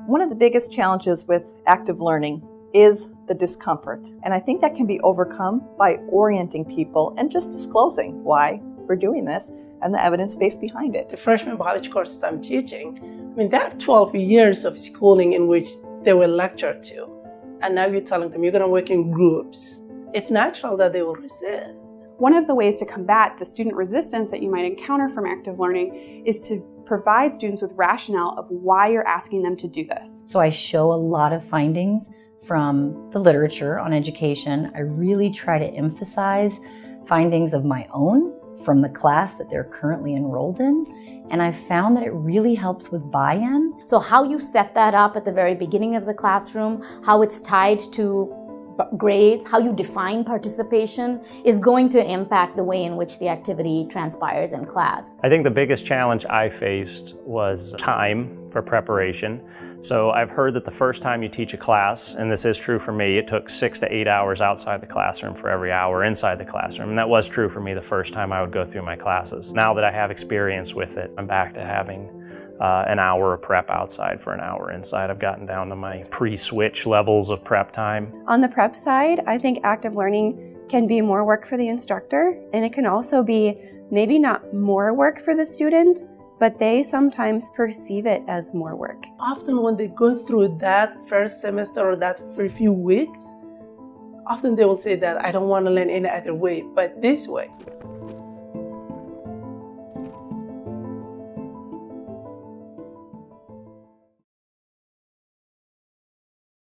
One of the biggest challenges with active learning is the discomfort. And I think that can be overcome by orienting people and just disclosing why we're doing this and the evidence base behind it. The freshman biology courses I'm teaching, there are 12 years of schooling in which they were lectured to. And now you're telling them you're going to work in groups. It's natural that they will resist. One of the ways to combat the student resistance that you might encounter from active learning is to provide students with rationale of why you're asking them to do this. So I show a lot of findings from the literature on education. I really try to emphasize findings of my own from the class that they're currently enrolled in. And I've found that it really helps with buy-in. So how you set that up at the very beginning of the classroom, how it's tied to grades, how you define participation is going to impact the way in which the activity transpires in class. I think the biggest challenge I faced was time for preparation. So I've heard that the first time you teach a class, and this is true for me, it took 6 to 8 hours outside the classroom for every hour inside the classroom. And that was true for me the first time I would go through my classes. Now that I have experience with it, I'm back to having an hour of prep outside for an hour inside. I've gotten down to my pre-switch levels of prep time. On the prep side, I think active learning can be more work for the instructor, and it can also be maybe not more work for the student, but they sometimes perceive it as more work. Often when they go through that first semester or that for a few weeks, often they will say that I don't want to learn any other way but this way.